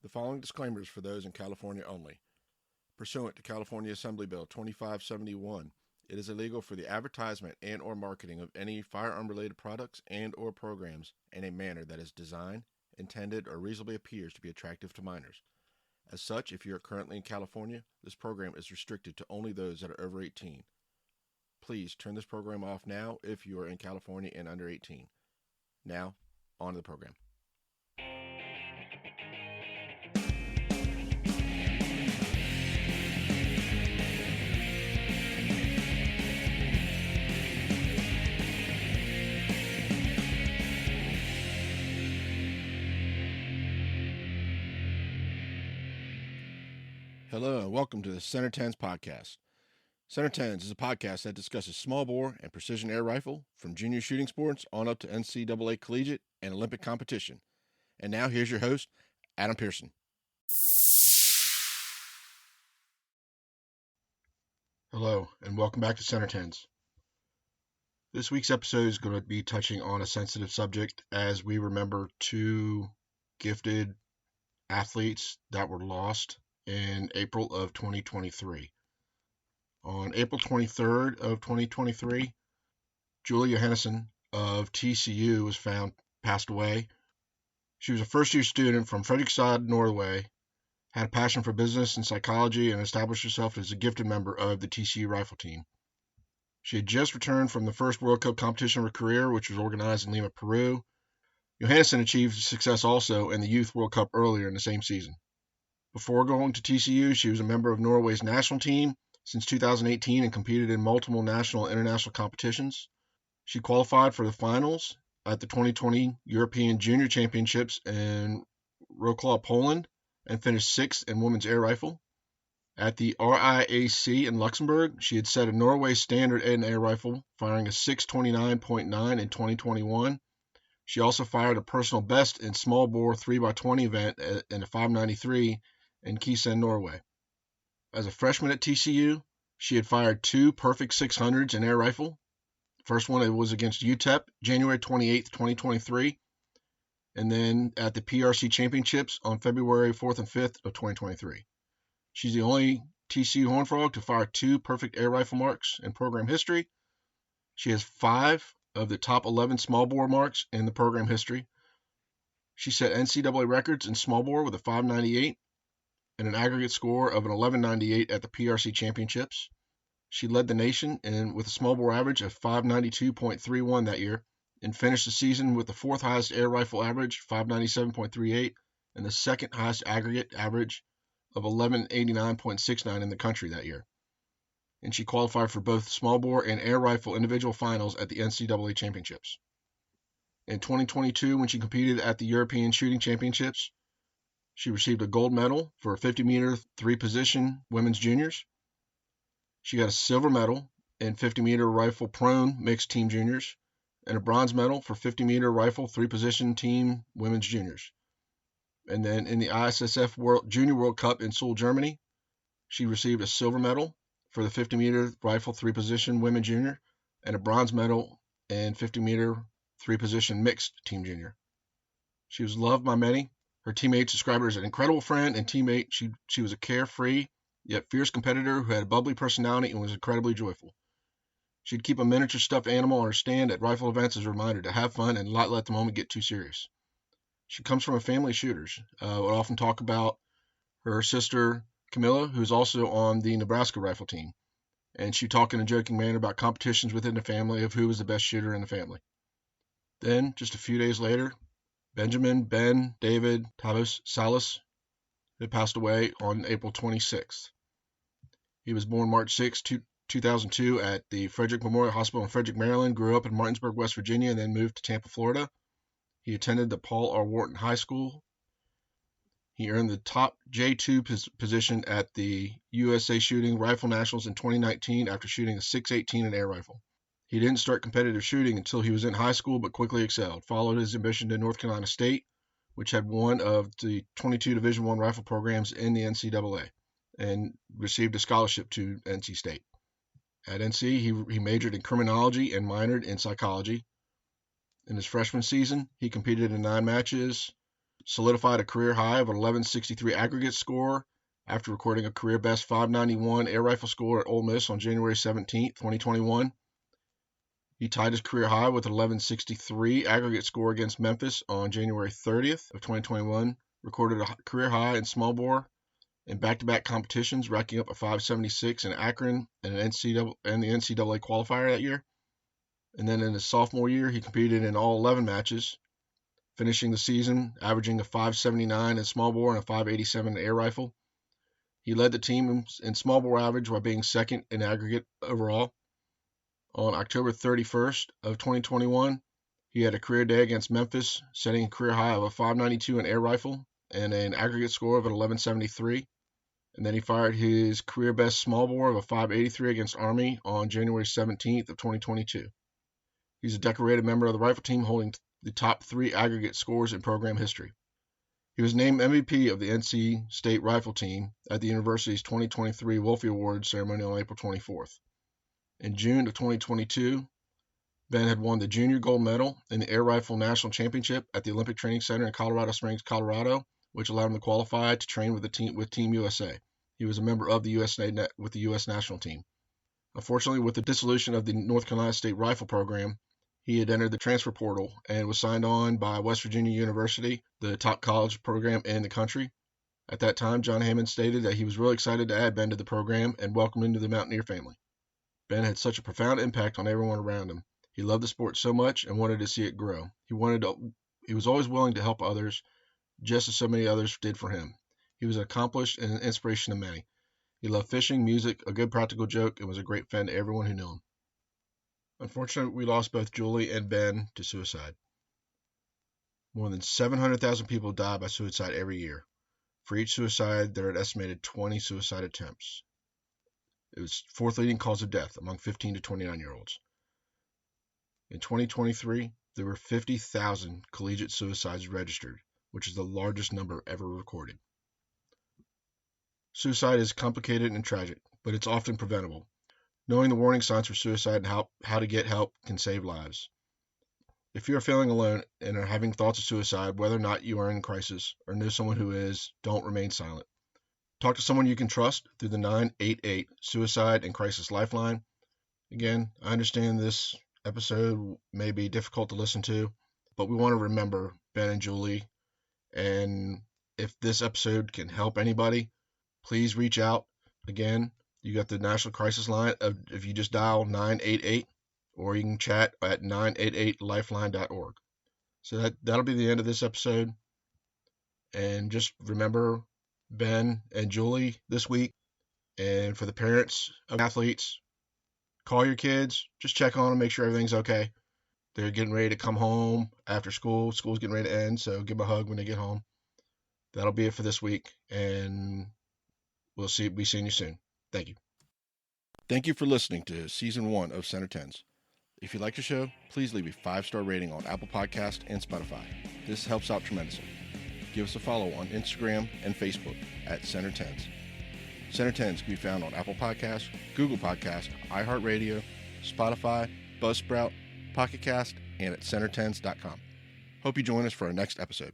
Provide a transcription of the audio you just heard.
The following disclaimer is for those in California only. Pursuant to California Assembly Bill 2571, it is illegal for the advertisement and or marketing of any firearm-related products and or programs in a manner that is designed, intended, or reasonably appears to be attractive to minors. As such, if you are currently in California, this program is restricted to only those that are over 18. Please turn this program off now if you are in California and under 18. Now, on to the program. Hello and welcome to the centertenspodcast. Center is a podcast that discusses small bore and precision air rifle from junior shooting sports on up to NCAA collegiate and Olympic competition. And now here's your host, Adam Pearson. Hello and welcome back to Center-Tens. This week's episode is going to be touching on a sensitive subject as we remember two gifted athletes that were lost in April of 2023. On April 23rd of 2023, Julie Johannessen of TCU was found passed away. She was a first-year student from Fredrikstad, Norway, had a passion for business and psychology, and established herself as a gifted member of the TCU Rifle team. She had just returned from the first World Cup competition of her career, which was organized in Lima, Peru. Johannessen achieved success also in the Youth World Cup earlier in the same season. Before going to TCU, she was a member of Norway's national team since 2018 and competed in multiple national and international competitions. She qualified for the finals at the 2020 European Junior Championships in Wrocław, Poland, and finished sixth in women's air rifle. At the RIAC in Luxembourg, she had set a Norway standard in air rifle, firing a 629.9 in 2021. She also fired a personal best in small bore 3x20 event in a 593 in Kiesen, Norway. As a freshman at TCU, she had fired two perfect 600s in air rifle. First one was against UTEP, January 28, 2023, and then at the PRC Championships on February 4th and 5th of 2023. She's the only TCU Horned Frog to fire two perfect air rifle marks in program history. She has 5 of the top 11 small bore marks in the program history. She set NCAA records in small bore with a 598 and an aggregate score of an 1198 at the PRC Championships. She led the nation with a small bore average of 592.31 that year and finished the season with the 4th highest air rifle average, 597.38, and the 2nd highest aggregate average of 1189.69 in the country that year. And she qualified for both small bore and air rifle individual finals at the NCAA Championships. In 2022, when she competed at the European Shooting Championships, she received a gold medal for 50-meter 3-position women's juniors. She got a silver medal in 50-meter rifle prone mixed team juniors and a bronze medal for 50-meter rifle 3-position team women's juniors. And then in the ISSF Junior World Cup in Seoul, Germany, she received a silver medal for the 50-meter rifle 3-position women junior and a bronze medal in 50-meter 3-position mixed team junior. She was loved by many. Her teammates described her as an incredible friend and teammate. She was a carefree, yet fierce competitor who had a bubbly personality and was incredibly joyful. She'd keep a miniature stuffed animal on her stand at rifle events as a reminder to have fun and not let the moment get too serious. She comes from a family of shooters. Would often talk about her sister, Camilla, who's also on the Nebraska rifle team. And she'd talk in a joking manner about competitions within the family of who was the best shooter in the family. Then, just a few days later, Benjamin Ben David Salas had passed away on April 26th. He was born March 6, 2002 at the Frederick Memorial Hospital in Frederick, Maryland, grew up in Martinsburg, West Virginia, and then moved to Tampa, Florida. He attended the Paul R. Wharton High School. He earned the top J2 position at the USA Shooting Rifle Nationals in 2019 after shooting a 6.18 in air rifle. He didn't start competitive shooting until he was in high school, but quickly excelled. Followed his admission to North Carolina State, which had one of the 22 Division I rifle programs in the NCAA, and received a scholarship to NC State. At NC, he majored in criminology and minored in psychology. In his freshman season, he competed in 9 matches, solidified a career high of an 1163 aggregate score after recording a career best 591 air rifle score at Ole Miss on January 17, 2021. He tied his career high with an 1163 aggregate score against Memphis on January 30th of 2021, recorded a career high in small bore in back-to-back competitions, racking up a 576 in Akron and the NCAA qualifier that year. And then in his sophomore year, he competed in all 11 matches, finishing the season averaging a 579 in small bore and a 587 in air rifle. He led the team in small bore average while being second in aggregate overall. On October 31st of 2021, he had a career day against Memphis, setting a career high of a 592 in air rifle and an aggregate score of an 1173. And then he fired his career best small bore of a 583 against Army on January 17th of 2022. He's a decorated member of the rifle team, holding the top 3 aggregate scores in program history. He was named MVP of the NC State Rifle Team at the university's 2023 Wolfie Awards ceremony on April 24th. In June of 2022, Ben had won the junior gold medal in the Air Rifle National Championship at the Olympic Training Center in Colorado Springs, Colorado, which allowed him to qualify to train with Team USA. He was a member of the U.S. national team. Unfortunately, with the dissolution of the North Carolina State Rifle Program, he had entered the transfer portal and was signed on by West Virginia University, the top college program in the country. At that time, John Hammond stated that he was really excited to add Ben to the program and welcome him to the Mountaineer family. Ben had such a profound impact on everyone around him. He loved the sport so much and wanted to see it grow. He was always willing to help others, just as so many others did for him. He was accomplished and an inspiration to many. He loved fishing, music, a good practical joke, and was a great friend to everyone who knew him. Unfortunately, we lost both Julie and Ben to suicide. More than 700,000 people die by suicide every year. For each suicide, there are an estimated 20 suicide attempts. It was fourth leading cause of death among 15 to 29-year-olds. In 2023, there were 50,000 collegiate suicides registered, which is the largest number ever recorded. Suicide is complicated and tragic, but it's often preventable. Knowing the warning signs for suicide and how to get help can save lives. If you are feeling alone and are having thoughts of suicide, whether or not you are in crisis or know someone who is, don't remain silent. Talk to someone you can trust through the 988 Suicide and Crisis Lifeline. Again, I understand this episode may be difficult to listen to, but we want to remember Ben and Julie. And if this episode can help anybody, please reach out. Again, you got the National Crisis Line if you just dial 988, or you can chat at 988lifeline.org. So that'll be the end of this episode. And just remember Ben and Julie this week. And for the parents of athletes, call your kids, just check on them, make sure everything's okay. They're getting ready to come home after school. School's getting ready to end, so give them a hug when they get home. That'll be it for this week, and we'll be seeing you soon. Thank you. Thank you for listening to Season 1 of Center Tens. If you like the show, please leave a 5-star rating on Apple Podcast and Spotify. This helps out tremendously. Give us a follow on Instagram and Facebook at Center Tens. Center Tens can be found on Apple Podcasts, Google Podcasts, iHeartRadio, Spotify, Buzzsprout, Pocket Cast, and at centertens.com. Hope you join us for our next episode.